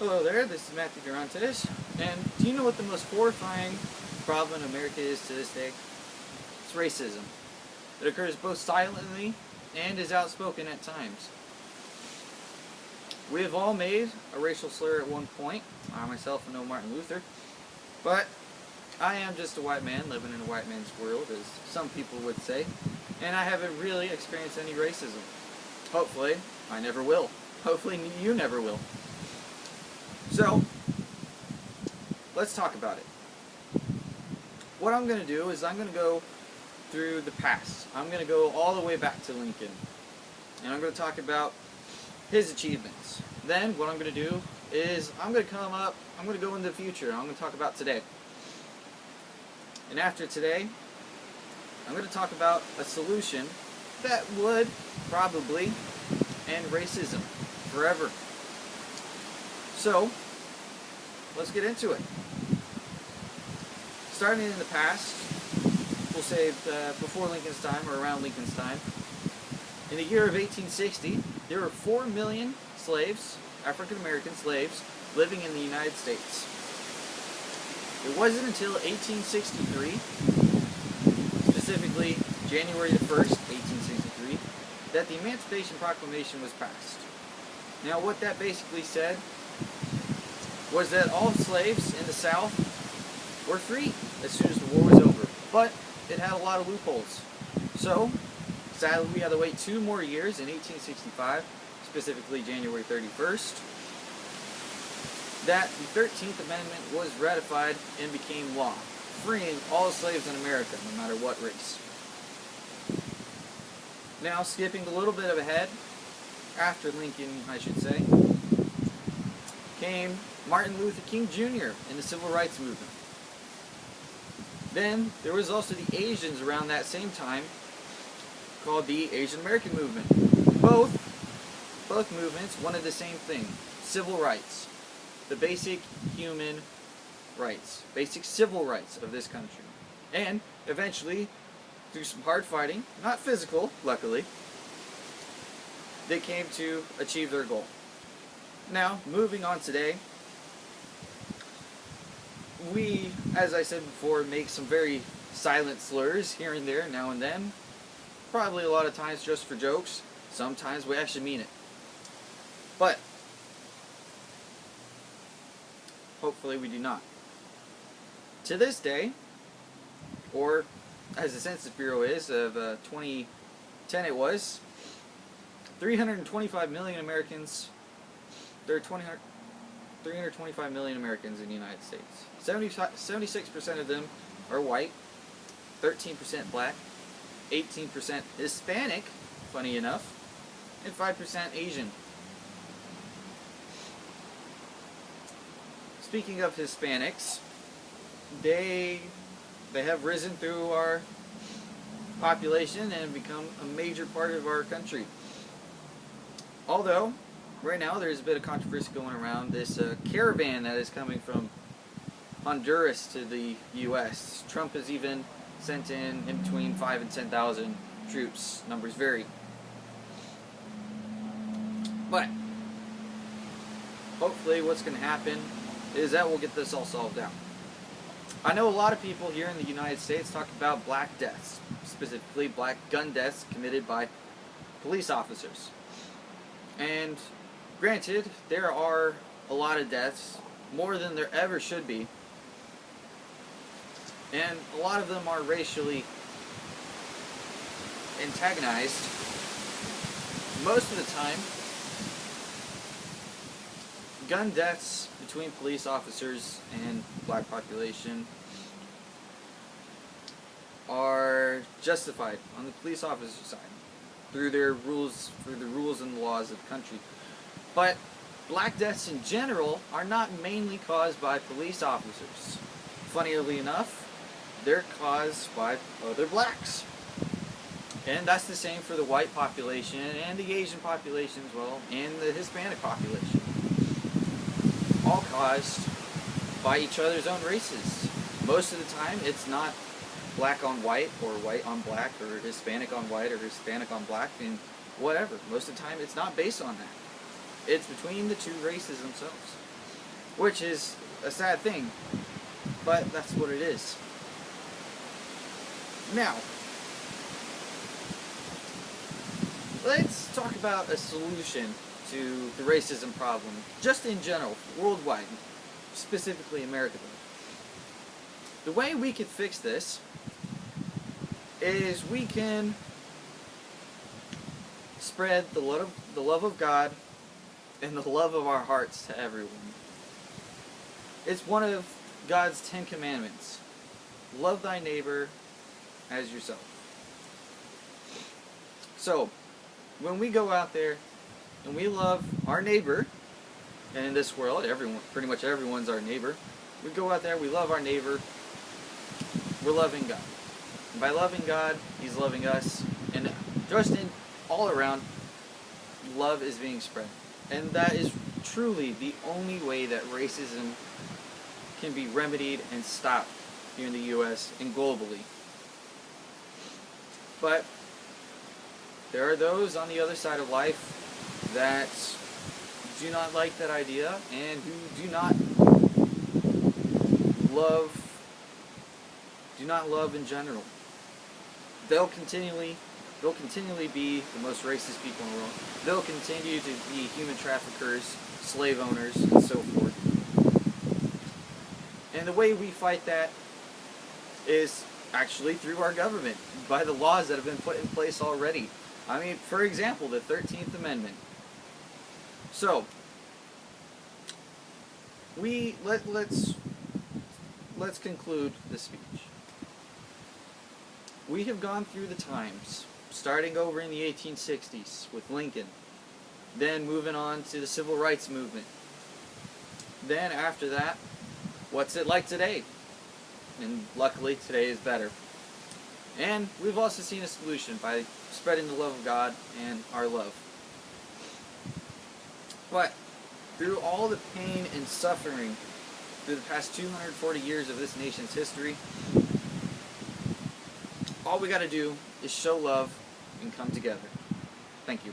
Hello there, this is Matthew Durantes, and do you know what the most horrifying problem in America is to this day? It's racism. It occurs both silently and is outspoken at times. We have all made a racial slur at one point. I myself am no Martin Luther, but I am just a white man living in a white man's world, as some people would say, and I haven't really experienced any racism. Hopefully, I never will. Hopefully, you never will. So, let's talk about it. What I'm going to do is I'm going to go through the past. I'm going to go all the way back to Lincoln. And I'm going to talk about his achievements. Then, what I'm going to do is I'm going to go into the future. I'm going to talk about today. And after today, I'm going to talk about a solution that would probably end racism forever. So, let's get into it. Starting in the past, we'll say before Lincoln's time or around Lincoln's time, in the year of 1860, there were 4 million slaves, African American slaves, living in the United States. It wasn't until 1863, specifically January the 1st, 1863, that the Emancipation Proclamation was passed. Now, what that basically said was that all slaves in the South were free as soon as the war was over. But it had a lot of loopholes. So, sadly, we had to wait 2 more years in 1865, specifically January 31st, that the 13th Amendment was ratified and became law, freeing all slaves in America, no matter what race. Now, skipping a little bit of ahead, after Lincoln, I should say, came Martin Luther King Jr. in the Civil Rights Movement. Then, there was also the Asians around that same time, called the Asian American Movement. Both movements wanted the same thing, civil rights. The basic human rights, basic civil rights of this country. And, eventually, through some hard fighting, not physical, luckily, they came to achieve their goal. Now, moving on today, we, as I said before, make some very silent slurs here and there, now and then. Probably a lot of times just for jokes. Sometimes we actually mean it. But, hopefully we do not. To this day, or as the Census Bureau is, of 2010 it was, 325 million Americans, there are 325 million Americans in the United States. 76% of them are white, 13% black, 18% Hispanic, funny enough, and 5% Asian. Speaking of Hispanics, they have risen through our population and become a major part of our country. Although, right now there's a bit of controversy going around this caravan that is coming from Honduras to the U.S. Trump has even sent in between 5,000 and 10,000 troops. Numbers vary. But, hopefully what's going to happen is that we'll get this all solved out. I know a lot of people here in the United States talk about black deaths, specifically black gun deaths committed by police officers. And granted, there are a lot of deaths, more than there ever should be, and a lot of them are racially antagonized. Most of the time, gun deaths between police officers and black population are justified on the police officer side through the rules and laws of the country. But black deaths in general are not mainly caused by police officers. Funnily enough, they're caused by other blacks. And that's the same for the white population and the Asian population as well, and the Hispanic population. All caused by each other's own races. Most of the time, it's not black on white, or white on black, or Hispanic on white, or Hispanic on black, and whatever. Most of the time, it's not based on that. It's between the two races themselves. which is a sad thing, but that's what it is. Now, let's talk about a solution to the racism problem, just in general, worldwide, specifically America. The way we could fix this is we can spread the love of God and the love of our hearts to everyone. It's one of God's 10 commandments. Love thy neighbor as yourself. So, when we go out there and we love our neighbor, and in this world, everyone, pretty much everyone's our neighbor. We go out there, we love our neighbor, we're loving God. And by loving God, He's loving us, and just in all around, love is being spread. And that is truly the only way that racism can be remedied and stopped here in the U.S. and globally. But there are those on the other side of life that do not like that idea and who do not love in general. They'll continually be the most racist people in the world. They'll continue to be human traffickers, slave owners, and so forth. And the way we fight that is actually through our government, by the laws that have been put in place already. I mean, for example, the 13th Amendment. So, let's conclude the speech. We have gone through the times, starting over in the 1860s with Lincoln, then moving on to the Civil Rights Movement. Then after that, what's it like today? And luckily today is better. And we've also seen a solution by spreading the love of God and our love. But through all the pain and suffering through the past 240 years of this nation's history, all we got to do is show love and come together. Thank you.